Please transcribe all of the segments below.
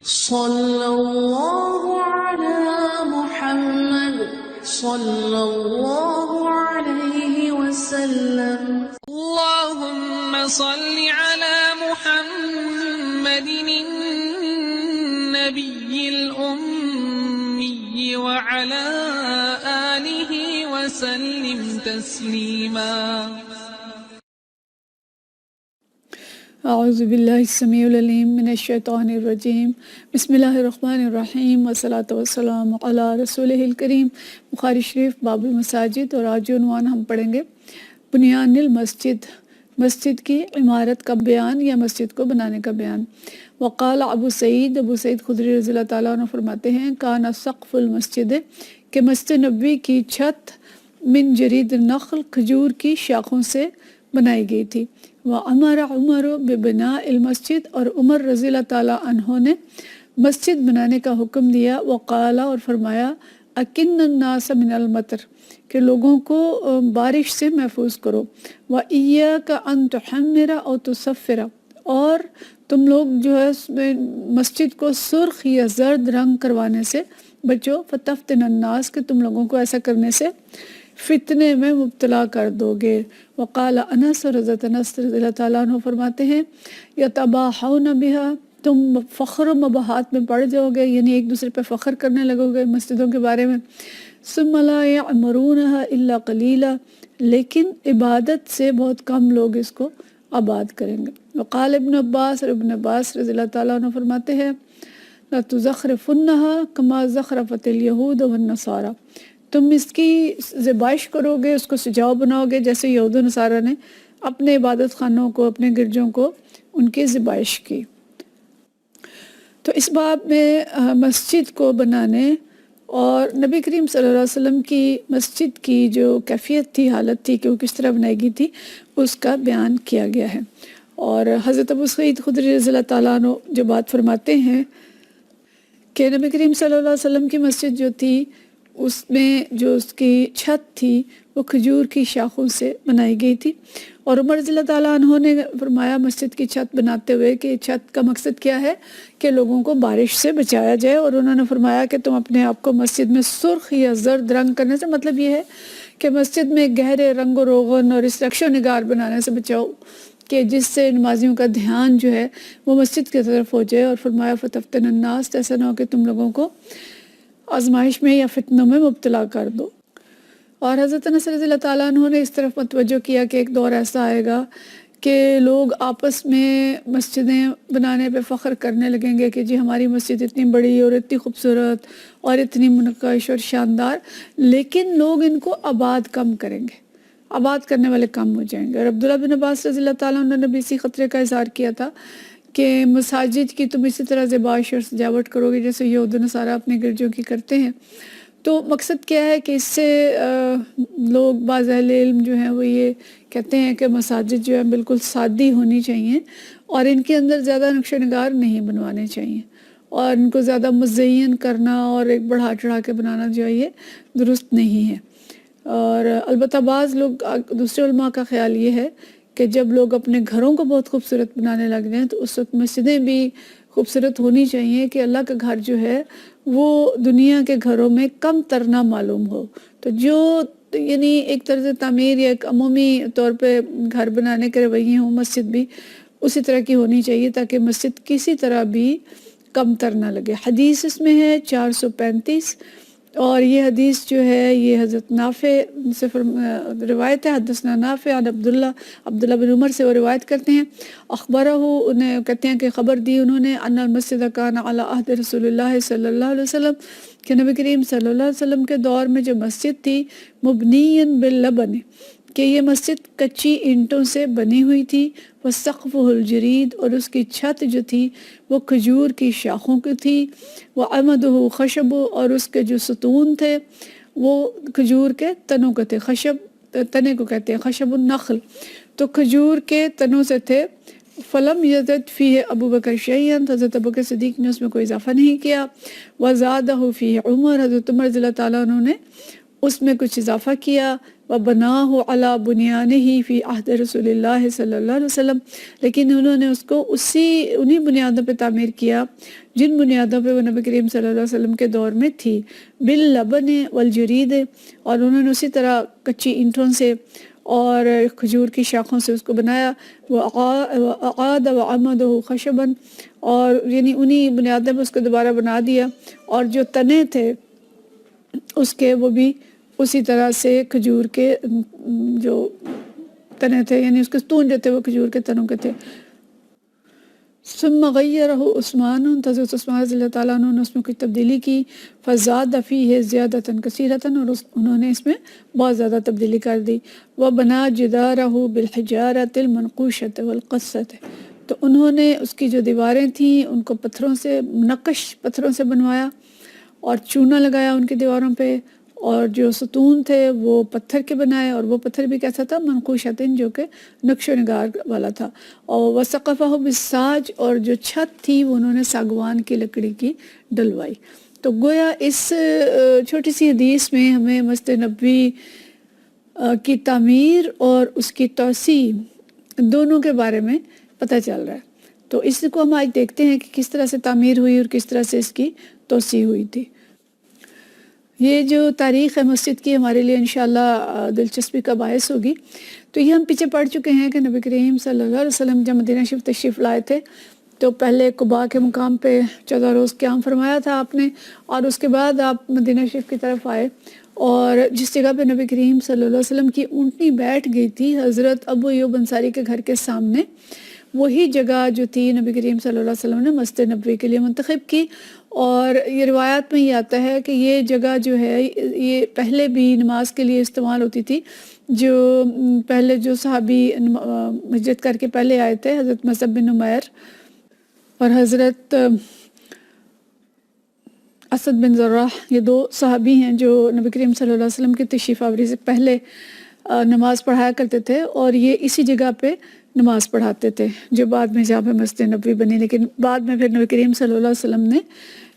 صلی اللہ علی محمد صلی اللہ علیہ وسلم. اللهم صل على محمد النبي الأمي وعلى آله وسلم تسليما. اعوذ باللہ السمیع العلیم من الشیطان الرجیم. بسم اللہ الرحمن الرحیم والصلاۃ والسلام علی رسولہ الکریم. بخاری شریف باب المساجد، اور آج جو عنوان ہم پڑھیں گے بنیان المسجد، مسجد کی عمارت کا بیان یا مسجد کو بنانے کا بیان. وقال ابو سعید خدری رضی اللہ تعالیٰ عنہ فرماتے ہیں کان سقف المسجد، کہ مسجد نبوی کی چھت من جرید النخل، کھجور کی شاخوں سے بنائی گئی تھی. وَأَمَرَ عُمَرُ بِبِنَاءِ الْمَسْجِدِ، اور عمر رضی اللہ تعالیٰ عنہ نے مسجد بنانے کا حکم دیا. وقال، اور فرمایا اَكِنَّ النَّاسَ مِنَ الْمَطَرِ، کہ لوگوں کو بارش سے محفوظ کرو. وَإِيَّاكَ أَن تُحَمِّرَ أَوْ تُصَفِّرَ، اور تم لوگ جو ہے مسجد کو سرخ یا زرد رنگ کروانے سے بچو. فَتَفْتِنَ النَّاسَ، کہ تم لوگوں کو ایسا کرنے سے فتنے میں مبتلا کر دو گے. وقال انس، حضرت انس رضی اللہ تعالیٰ عنہ فرماتے ہیں یتباہون بہا، تم فخر و مباحات میں پڑ جاؤ گے، یعنی ایک دوسرے پہ فخر کرنے لگو گے مسجدوں کے بارے میں. ثم لا یعمرونها الا قلیلا، لیکن عبادت سے بہت کم لوگ اس کو آباد کریں گے. وقال ابن عباس، اور ابن عباس رضی اللہ تعالیٰ عنہ فرماتے ہیں لا تزخرفنها كما زخرفت اليهود والنصارى، تم اس کی زیبائش کرو گے، اس کو سجاؤ بناؤ گے جیسے یہود و نصارہ نے اپنے عبادت خانوں کو، اپنے گرجوں کو ان کی زیبائش کی. تو اس باب میں مسجد کو بنانے اور نبی کریم صلی اللہ علیہ وسلم کی مسجد کی جو کیفیت تھی، حالت تھی کہ وہ کس طرح بنائی گئی تھی، اس کا بیان کیا گیا ہے. اور حضرت ابو سعید خدری رضی اللہ تعالیٰ عنہ جو بات فرماتے ہیں کہ نبی کریم صلی اللہ علیہ وسلم کی مسجد جو تھی اس میں جو اس کی چھت تھی وہ کھجور کی شاخوں سے بنائی گئی تھی. اور عمر رضی اللہ تعالیٰ عنہ نے فرمایا مسجد کی چھت بناتے ہوئے کہ چھت کا مقصد کیا ہے کہ لوگوں کو بارش سے بچایا جائے. اور انہوں نے فرمایا کہ تم اپنے آپ کو مسجد میں سرخ یا زرد رنگ کرنے سے، مطلب یہ ہے کہ مسجد میں گہرے رنگ و روغن اور اس نقش و نگار بنانے سے بچاؤ کہ جس سے نمازیوں کا دھیان جو ہے وہ مسجد کی طرف ہو جائے. اور فرمایا فتفتن الناس، ایسا نہ ہو کہ تم لوگوں کو آزمائش میں یا فتنوں میں مبتلا کر دو. اور حضرت انس رضی اللہ تعالیٰ عنہ نے اس طرف متوجہ کیا کہ ایک دور ایسا آئے گا کہ لوگ آپس میں مسجدیں بنانے پہ فخر کرنے لگیں گے کہ جی ہماری مسجد اتنی بڑی اور اتنی خوبصورت اور اتنی منقش اور شاندار، لیکن لوگ ان کو آباد کم کریں گے، آباد کرنے والے کم ہو جائیں گے. اور عبداللہ بن عباس رضی اللہ تعالیٰ عنہ نے بھی اسی خطرے کا اظہار کیا تھا کہ مساجد کی تم اسی طرح زیبائش اور سجاوٹ کرو گے جیسے یہود و نصارہ اپنے گرجوں کی کرتے ہیں. تو مقصد کیا ہے کہ اس سے لوگ بعض اہل علم جو ہیں وہ یہ کہتے ہیں کہ مساجد جو ہے بالکل سادی ہونی چاہیے اور ان کے اندر زیادہ نقش و نگار نہیں بنوانے چاہیے، اور ان کو زیادہ مزین کرنا اور ایک بڑھا چڑھا کے بنانا جو ہے یہ درست نہیں ہے. اور البتہ بعض لوگ، دوسرے علماء کا خیال یہ ہے کہ جب لوگ اپنے گھروں کو بہت خوبصورت بنانے لگ جائیں تو اس وقت مسجدیں بھی خوبصورت ہونی چاہیے کہ اللہ کا گھر جو ہے وہ دنیا کے گھروں میں کم تر نہ معلوم ہو. تو جو یعنی ایک طرز تعمیر یا ایک عمومی طور پہ گھر بنانے کے رویے ہوں، مسجد بھی اسی طرح کی ہونی چاہیے تاکہ مسجد کسی طرح بھی کم تر نہ لگے. حدیث اس میں ہے 435، اور یہ حدیث جو ہے یہ حضرت نافع سے روایت ہے. حدثنا نافع عن عبداللہ بن عمر سے وہ روایت کرتے ہیں اخبرہ، انہیں کہتے ہیں کہ خبر دی انہوں نے ان المسجد کان علی عہد رسول اللہ صلی اللہ علیہ وسلم، کہ نبی کریم صلی اللہ علیہ وسلم کے دور میں جو مسجد تھی مبنی باللبن، کہ یہ مسجد کچی اینٹوں سے بنی ہوئی تھی. وسقفہ الجرید، اور اس کی چھت جو تھی وہ کھجور کی شاخوں کی تھی. وعمدہ خشب، اور اس کے جو ستون تھے وہ کھجور کے تنوں کے تھے. خشب تنے کو کہتے ہیں خشب النخل، تو کھجور کے تنوں سے تھے. فلم یزد فیہ ابو بکر شیئا، حضرت ابو بکر صدیق نے اس میں کوئی اضافہ نہیں کیا. وزادہ فیہ عمر، حضرت عمر رضی اللہ تعالیٰ عنہ نے اس میں کچھ اضافہ کیا. وَبَنَاهُ عَلَى بُنْيَانِهِ فِي عَهْدِ رسول اللہ صلی اللہ علیہ وسلم، لیکن انہوں نے اس کو انہی بنیادوں پہ تعمیر کیا جن بنیادوں پہ وہ نبی کریم صلی اللہ علیہ وسلم کے دور میں تھی، باللبن والجرید، اور انہوں نے اسی طرح کچی اینٹوں سے اور کھجور کی شاخوں سے اس کو بنایا، وَأَعَادَ وَعَمَدَهُ خَشَبًا، اور یعنی انہی بنیادوں پہ اس کو دوبارہ بنا دیا، اور جو تنے تھے اس کے وہ بھی اسی طرح سے کھجور کے جو تنے تھے، یعنی اس کے ستون جو تھے وہ کھجور کے تنوں کے تھے۔ ثم غیرہ عثمان، حضرت عثمان رضی اللہ تعالیٰ عنہ نے اس میں کچھ تبدیلی کی، فزاد فیہ زیادۃ کثیرۃ، اور انہوں نے اس میں بہت زیادہ تبدیلی کر دی، وبنا جدارہ بالحجارۃ المنقوشۃ والقصۃ، تو انہوں نے اس کی جو دیواریں تھیں ان کو پتھروں سے، نقش پتھروں سے بنوایا اور چونا لگایا ان کی دیواروں پہ، اور جو ستون تھے وہ پتھر کے بنائے، اور وہ پتھر بھی کیسا تھا؟ منقوشتن، جو کہ نقش و نگار والا تھا، اور وسقفہ بالساج، اور جو چھت تھی وہ انہوں نے ساگوان کی لکڑی کی ڈلوائی۔ تو گویا اس چھوٹی سی حدیث میں ہمیں مسجد نبوی کی تعمیر اور اس کی توسیع دونوں کے بارے میں پتہ چل رہا ہے۔ تو اس کو ہم آج دیکھتے ہیں کہ کس طرح سے تعمیر ہوئی اور کس طرح سے اس کی توسیع ہوئی تھی۔ یہ جو تاریخ ہے مسجد کی ہمارے لیے انشاءاللہ دلچسپی کا باعث ہوگی۔ تو یہ ہم پیچھے پڑھ چکے ہیں کہ نبی کریم صلی اللہ علیہ وسلم جب مدینہ شریف تشریف لائے تھے تو پہلے قباء کے مقام پہ 14 روز قیام فرمایا تھا آپ نے، اور اس کے بعد آپ مدینہ شریف کی طرف آئے، اور جس جگہ پہ نبی کریم صلی اللہ علیہ وسلم کی اونٹنی بیٹھ گئی تھی حضرت ابو ایوب انصاری کے گھر کے سامنے، وہی جگہ جو تھی نبی کریم صلی اللہ علیہ وسلم نے مسجد نبوی کے لیے منتخب کی۔ اور یہ روایات میں یہ آتا ہے کہ یہ جگہ جو ہے یہ پہلے بھی نماز کے لیے استعمال ہوتی تھی، جو پہلے جو صحابی ہجرت کر کے پہلے آئے تھے، حضرت مصعب بن عمیر اور حضرت اسد بن زراح، یہ دو صحابی ہیں جو نبی کریم صلی اللہ علیہ وسلم کی تشریف آوری سے پہلے نماز پڑھایا کرتے تھے، اور یہ اسی جگہ پہ نماز پڑھاتے تھے جو بعد میں جہاں پہ مسجد نبوی بنی، لیکن بعد میں پھر نبی کریم صلی اللہ علیہ وسلم نے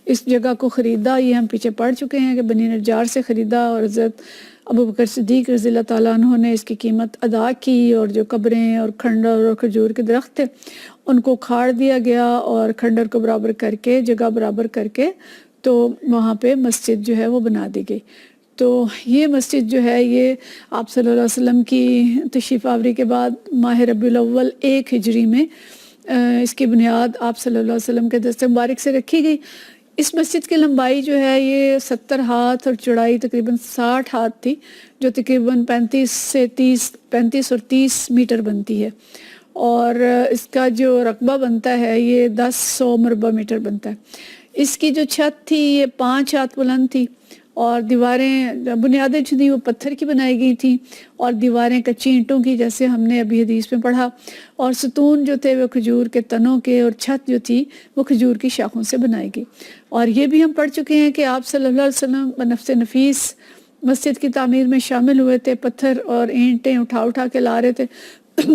اس جگہ کو خریدا۔ یہ ہم پیچھے پڑھ چکے ہیں کہ بنی نجار سے خریدا، اور حضرت ابو بکر صدیق رضی اللہ تعالیٰ عنہ نے اس کی قیمت ادا کی، اور جو قبریں اور کھنڈر اور کھجور کے درخت تھے ان کو کھاڑ دیا گیا، اور کھنڈر کو برابر کر کے، جگہ برابر کر کے، تو وہاں پہ مسجد جو ہے وہ بنا دی گئی۔ تو یہ مسجد جو ہے یہ آپ صلی اللہ علیہ وسلم کی تشریف آوری کے بعد ماہ ربیع الاول 1 ہجری میں اس کی بنیاد آپ صلی اللہ علیہ وسلم کے دست مبارک سے رکھی گئی۔ اس مسجد کی لمبائی جو ہے یہ 70 ہاتھ اور چوڑائی تقریباً 60 ہاتھ تھی، جو تقریباً 35 اور 30 میٹر بنتی ہے، اور اس کا جو رقبہ بنتا ہے یہ 100 مربع میٹر بنتا ہے۔ اس کی جو چھت تھی یہ 5 ہاتھ بلند تھی، اور دیواریں، بنیادیں جو تھیں وہ پتھر کی بنائی گئی تھیں، اور دیواریں کچی اینٹوں کی، جیسے ہم نے ابھی حدیث میں پڑھا، اور ستون جو تھے وہ کھجور کے تنوں کے، اور چھت جو تھی وہ کھجور کی شاخوں سے بنائی گئی۔ اور یہ بھی ہم پڑھ چکے ہیں کہ آپ صلی اللہ علیہ وسلم بنفس نفیس مسجد کی تعمیر میں شامل ہوئے تھے، پتھر اور اینٹیں اٹھا کے لا رہے تھے۔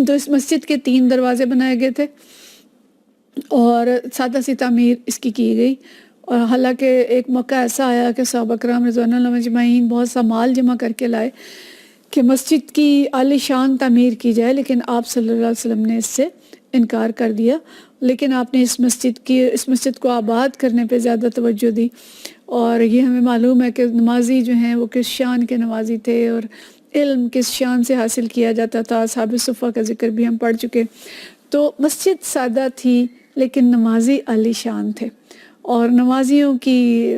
تو اس مسجد کے 3 دروازے بنائے گئے تھے، اور سادہ سی تعمیر اس کی گئی۔ اور حالانکہ ایک موقع ایسا آیا کہ صحابہ کرام رضوان اللہ اجمعین بہت سا مال جمع کر کے لائے کہ مسجد کی عالی شان تعمیر کی جائے، لیکن آپ صلی اللہ علیہ وسلم نے اس سے انکار کر دیا۔ لیکن آپ نے اس مسجد کو آباد کرنے پہ زیادہ توجہ دی، اور یہ ہمیں معلوم ہے کہ نمازی جو ہیں وہ کس شان کے نمازی تھے، اور علم کس شان سے حاصل کیا جاتا تھا۔ اصحاب صفہ کا ذکر بھی ہم پڑھ چکے۔ تو مسجد سادہ تھی لیکن نمازی عالی شان تھے، اور نمازیوں کی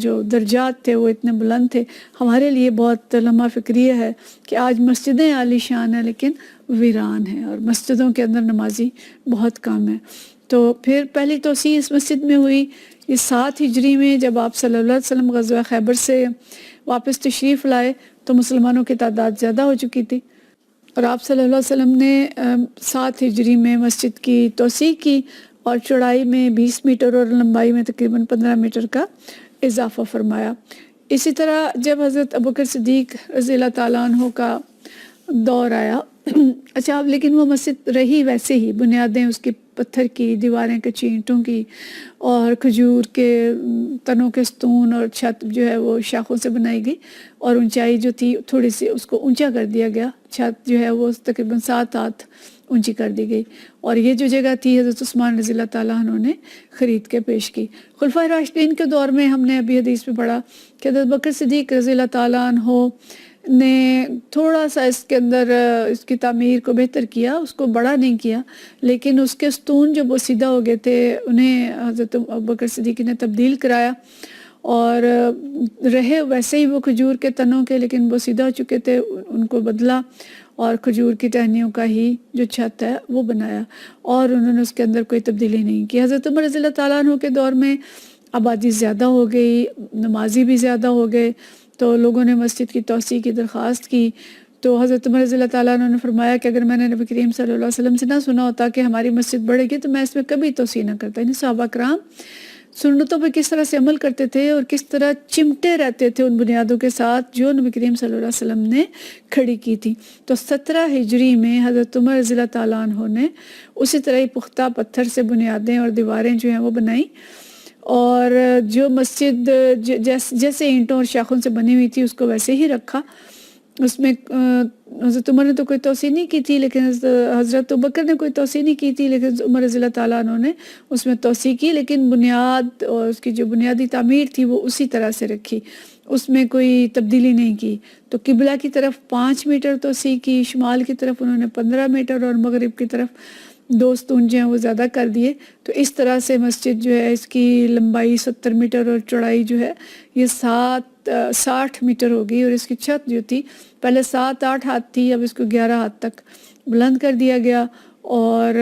جو درجات تھے وہ اتنے بلند تھے۔ ہمارے لیے بہت لمحہ فکریہ ہے کہ آج مسجدیں عالی شان ہیں لیکن ویران ہیں، اور مسجدوں کے اندر نمازی بہت کم ہیں۔ تو پھر پہلی توسیع اس مسجد میں ہوئی یہ 7 ہجری میں، جب آپ صلی اللہ علیہ وسلم غزوہ خیبر سے واپس تشریف لائے تو مسلمانوں کی تعداد زیادہ ہو چکی تھی، اور آپ صلی اللہ علیہ وسلم نے 7 ہجری میں مسجد کی توسیع کی، اور چوڑائی میں 20 میٹر اور لمبائی میں تقریباً 15 میٹر کا اضافہ فرمایا۔ اسی طرح جب حضرت ابوبکر صدیق رضی اللہ تعالیٰ عنہ کا دور آیا اچھا اب لیکن وہ مسجد رہی ویسے ہی، بنیادیں اس کی پتھر کی، دیواریں کچی اینٹوں کی، اور کھجور کے تنوں کے ستون، اور چھت جو ہے وہ شاخوں سے بنائی گئی، اور اونچائی جو تھی تھوڑی سی اس کو اونچا کر دیا گیا، چھت جو ہے وہ تقریباً 7 ہاتھ اونچی کر دی گئی، اور یہ جو جگہ تھی حضرت عثمان رضی اللہ تعالیٰ عنہ نے خرید کے پیش کی۔ خلفائے راشدین کے دور میں ہم نے ابھی حدیث میں پڑھا کہ حضرت بکر صدیق رضی اللہ تعالیٰ عنہ نے تھوڑا سا اس کے اندر اس کی تعمیر کو بہتر کیا، اس کو بڑا نہیں کیا، لیکن اس کے ستون جو بوسیدہ ہو گئے تھے انہیں حضرت بکر صدیق نے تبدیل کرایا، اور رہے ویسے ہی وہ کھجور کے تنوں کے، لیکن بوسیدہ ہو چکے تھے، ان کو بدلا اور کھجور کی ٹہنیوں کا ہی جو چھت ہے وہ بنایا، اور انہوں نے اس کے اندر کوئی تبدیلی نہیں کی۔ حضرت عمر رضی اللہ تعالیٰ عنہ کے دور میں آبادی زیادہ ہو گئی، نمازی بھی زیادہ ہو گئے، تو لوگوں نے مسجد کی توسیع کی درخواست کی، تو حضرت عمر رضی اللہ تعالیٰ عنہ نے فرمایا کہ اگر میں نے نبی کریم صلی اللہ علیہ وسلم سے نہ سنا ہوتا کہ ہماری مسجد بڑھے گی تو میں اس میں کبھی توسیع نہ کرتا۔ یعنی صحابہ کرام سنتوں پہ کس طرح سے عمل کرتے تھے اور کس طرح چمٹے رہتے تھے ان بنیادوں کے ساتھ جو نبی کریم صلی اللہ علیہ وسلم نے کھڑی کی تھی۔ تو 17 ہجری میں حضرت عمر رضی اللہ تعالیٰ عنہ نے اسی طرح ہی پختہ پتھر سے بنیادیں اور دیواریں جو ہیں وہ بنائیں، اور جو مسجد جیسے اینٹوں اور شاخوں سے بنی ہوئی تھی اس کو ویسے ہی رکھا۔ اس میں حضرت عمر نے تو کوئی توسیع نہیں کی تھی، لیکن حضرت ابوبکر نے کوئی توسیع نہیں کی تھی، لیکن عمر رضی اللہ تعالیٰ عنہ نے اس میں توسیع کی، لیکن بنیاد اور اس کی جو بنیادی تعمیر تھی وہ اسی طرح سے رکھی، اس میں کوئی تبدیلی نہیں کی۔ تو قبلہ کی طرف 5 میٹر توسیع کی، شمال کی طرف انہوں نے 15 میٹر، اور مغرب کی طرف 2 ستون جو ہیں وہ زیادہ کر دیے۔ تو اس طرح سے مسجد جو ہے اس کی لمبائی 70 میٹر اور چوڑائی جو ہے یہ 60 میٹر ہو گئی، اور اس کی چھت جو تھی پہلے 7-8 ہاتھ تھی، اب اس کو 11 ہاتھ تک بلند کر دیا گیا، اور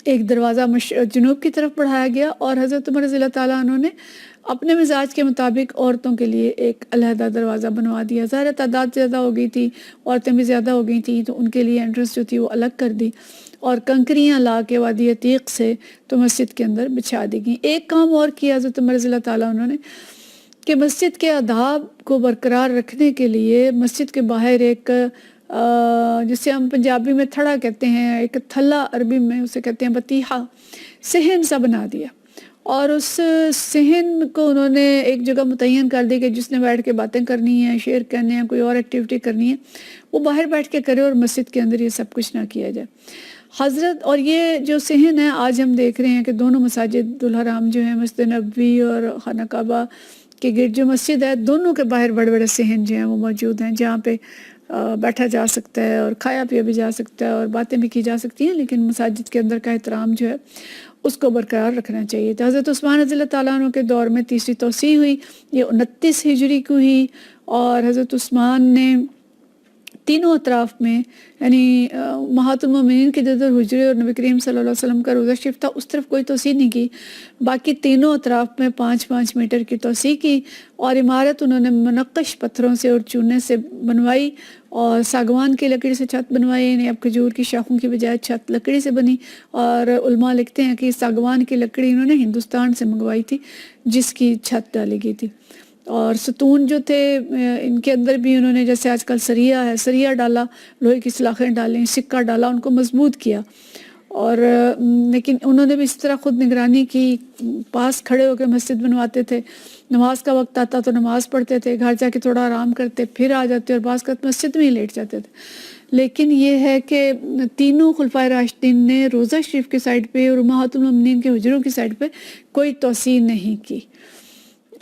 ایک دروازہ جنوب کی طرف بڑھایا گیا، اور حضرت عمر رضی اللہ تعالیٰ عنہ نے اپنے مزاج کے مطابق عورتوں کے لیے ایک علیحدہ دروازہ بنوا دیا۔ ظاہر تعداد زیادہ ہو گئی تھی، عورتیں بھی زیادہ ہو گئی تھیں، تو ان کے لیے انٹرنس جو تھی وہ الگ کر دی، اور کنکریاں لا کے وادی عتیق سے تو مسجد کے اندر بچھا دی گئیں۔ ایک کام اور کیا حضرت عمر رضی اللہ تعالیٰ عنہ نے کہ مسجد کے آداب کو برقرار رکھنے کے لیے مسجد کے باہر ایک جسے ہم پنجابی میں تھڑا کہتے ہیں، ایک تھلا عربی میں اسے کہتے ہیں بطیحہ، صحن سا بنا دیا، اور اس صحن کو انہوں نے ایک جگہ متعین کر دی کہ جس نے بیٹھ کے باتیں کرنی ہیں، شعر کہنے ہیں، کوئی اور ایکٹیویٹی کرنی ہے وہ باہر بیٹھ کے کرے، اور مسجد کے اندر یہ سب کچھ نہ کیا جائے۔ حضرت اور یہ جو صحن ہے آج ہم دیکھ رہے ہیں کہ دونوں مساجد الحرام جو ہیں، مسجد نبوی اور خانہ کعبہ کے گرد جو مسجد ہے، دونوں کے باہر بڑے بڑے صحن جو ہیں وہ موجود ہیں، جہاں پہ بیٹھا جا سکتا ہے اور کھایا پیا بھی جا سکتا ہے اور باتیں بھی کی جا سکتی ہیں، لیکن مساجد کے اندر کا احترام جو ہے اس کو برقرار رکھنا چاہیے۔ تو حضرت عثمان رضی اللہ تعالیٰ عنہ کے دور میں تیسری توسیع ہوئی، یہ 29 ہجری کو ہوئی، اور حضرت عثمان نے تینوں اطراف میں، یعنی امہات المومنین کے جدر حجرے اور نبی کریم صلی اللہ علیہ وسلم کا روضہ شریف تھا، اس طرف کوئی توسیع نہیں کی، باقی تینوں اطراف میں 5-5 میٹر کی توسیع کی، اور عمارت انہوں نے منقش پتھروں سے اور چونے سے بنوائی، اور ساگوان کی لکڑی سے چھت بنوائی، یعنی اب کھجور کی شاخوں کی بجائے چھت لکڑی سے بنی، اور علماء لکھتے ہیں کہ ساگوان کی لکڑی انہوں نے ہندوستان سے منگوائی تھی جس کی چھت ڈالی گئی تھی، اور ستون جو تھے ان کے اندر بھی انہوں نے جیسے آج کل سریا ہے، سریا ڈالا، لوہے کی سلاخیں ڈالیں، سکہ ڈالا، ان کو مضبوط کیا، اور لیکن انہوں نے بھی اس طرح خود نگرانی کی، پاس کھڑے ہو کے مسجد بنواتے تھے، نماز کا وقت آتا تو نماز پڑھتے تھے، گھر جا کے تھوڑا آرام کرتے، پھر آ جاتے، اور بعض وقت مسجد میں ہی لیٹ جاتے تھے۔ لیکن یہ ہے کہ تینوں خلفائے راشدین نے روضہ شریف کی سائڈ پہ اور امہات المومنین کے حجروں کی سائڈ پہ کوئی توسیع نہیں کی،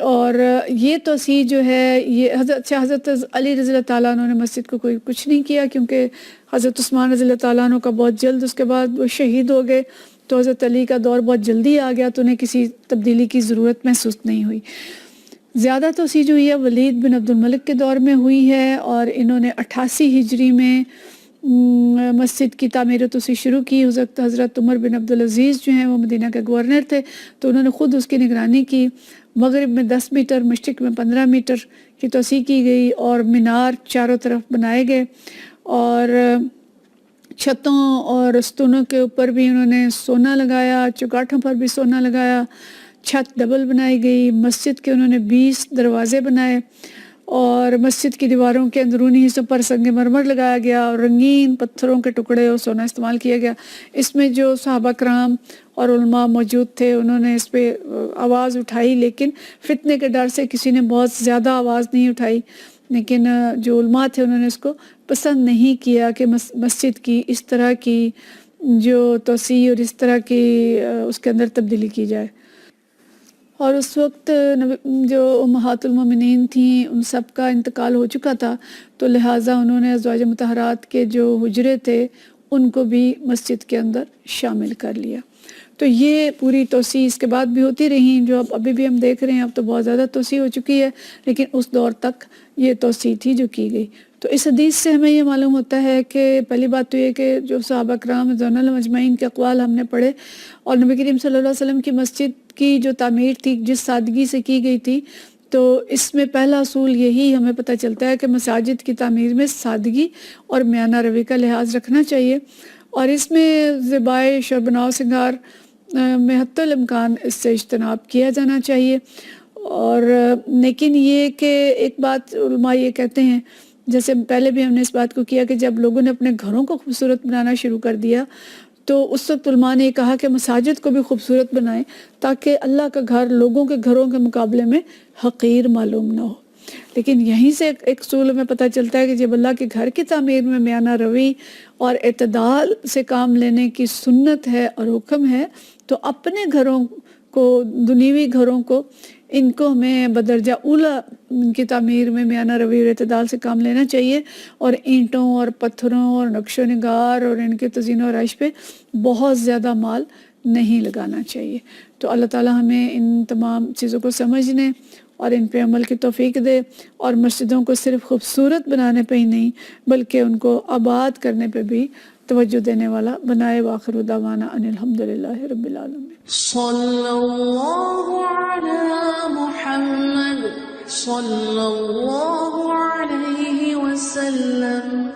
اور یہ توسیع جو ہے یہ حضرت علی رضی اللہ تعالیٰ عنہ نے مسجد کو کوئی کچھ نہیں کیا، کیونکہ حضرت عثمان رضی اللہ تعالیٰ عنہ کا بہت جلد اس کے بعد وہ شہید ہو گئے، تو حضرت علی کا دور بہت جلدی آ گیا، تو انہیں کسی تبدیلی کی ضرورت محسوس نہیں ہوئی۔ زیادہ توسیع جو ہوئی ہے ولید بن عبد الملک کے دور میں ہوئی ہے، اور انہوں نے 88 ہجری میں مسجد کی تعمیر و توسیع شروع کی۔ حضرت عمر بن عبدالعزیز جو ہیں وہ مدینہ کے گورنر تھے، تو انہوں نے خود اس کی نگرانی کی۔ مغرب میں 10 میٹر، مشرق میں 15 میٹر کی توسیع کی گئی، اور مینار چاروں طرف بنائے گئے، اور چھتوں اور ستونوں کے اوپر بھی انہوں نے سونا لگایا، چوگاٹھوں پر بھی سونا لگایا، چھت ڈبل بنائی گئی، مسجد کے انہوں نے 20 دروازے بنائے، اور مسجد کی دیواروں کے اندرونی حصوں پر سنگ مرمر لگایا گیا اور رنگین پتھروں کے ٹکڑے اور سونا استعمال کیا گیا۔ اس میں جو صحابہ کرام اور علماء موجود تھے انہوں نے اس پہ آواز اٹھائی، لیکن فتنے کے ڈر سے کسی نے بہت زیادہ آواز نہیں اٹھائی، لیکن جو علماء تھے انہوں نے اس کو پسند نہیں کیا کہ مسجد کی اس طرح کی جو توسیع اور اس طرح کی اس کے اندر تبدیلی کی جائے۔ اور اس وقت جو امہات المومنین تھیں ان سب کا انتقال ہو چکا تھا، تو لہٰذا انہوں نے ازواج مطہرات کے جو حجرے تھے ان کو بھی مسجد کے اندر شامل کر لیا۔ تو یہ پوری توسیع اس کے بعد بھی ہوتی رہیں، جو ابھی بھی ہم دیکھ رہے ہیں، اب تو بہت زیادہ توسیع ہو چکی ہے، لیکن اس دور تک یہ توسیع تھی جو کی گئی۔ تو اس حدیث سے ہمیں یہ معلوم ہوتا ہے کہ پہلی بات تو یہ کہ جو صحابہ کرام رضوان اللہ مجمعین کے اقوال ہم نے پڑھے، اور نبی کریم صلی اللہ علیہ وسلم کی مسجد کی جو تعمیر تھی جس سادگی سے کی گئی تھی، تو اس میں پہلا اصول یہی ہمیں پتہ چلتا ہے کہ مساجد کی تعمیر میں سادگی اور میانہ روی کا لحاظ رکھنا چاہیے، اور اس میں زیبائش اور بناؤ سنگار میں حتی الامکان اس سے اجتناب کیا جانا چاہیے۔ اور لیکن یہ کہ ایک بات علماء یہ کہتے ہیں، جیسے پہلے بھی ہم نے اس بات کو کیا کہ جب لوگوں نے اپنے گھروں کو خوبصورت بنانا شروع کر دیا تو اس وقت علماء نے یہ کہا کہ مساجد کو بھی خوبصورت بنائیں تاکہ اللہ کا گھر لوگوں کے گھروں کے مقابلے میں حقیر معلوم نہ ہو۔ لیکن یہیں سے ایک اصول ہمیں پتہ چلتا ہے کہ جب اللہ کے گھر کی تعمیر میں میانہ روی اور اعتدال سے کام لینے کی سنت ہے اور حکم ہے، تو اپنے گھروں کو، دنیوی گھروں کو، ان کو ہمیں بدرجہ اولا ان کی تعمیر میں میانہ روی اور اعتدال سے کام لینا چاہیے، اور اینٹوں اور پتھروں اور نقش و نگار اور ان کے تزئین و آرائش پہ بہت زیادہ مال نہیں لگانا چاہیے۔ تو اللہ تعالیٰ ہمیں ان تمام چیزوں کو سمجھنے اور ان پہ عمل کی توفیق دے، اور مسجدوں کو صرف خوبصورت بنانے پہ ہی نہیں بلکہ ان کو آباد کرنے پہ بھی توجہ دینے والا بنائے۔ وآخر دعوانا ان الحمدللہ رب العالمین۔ صلی اللہ علی محمد صلی اللہ علیہ وسلم۔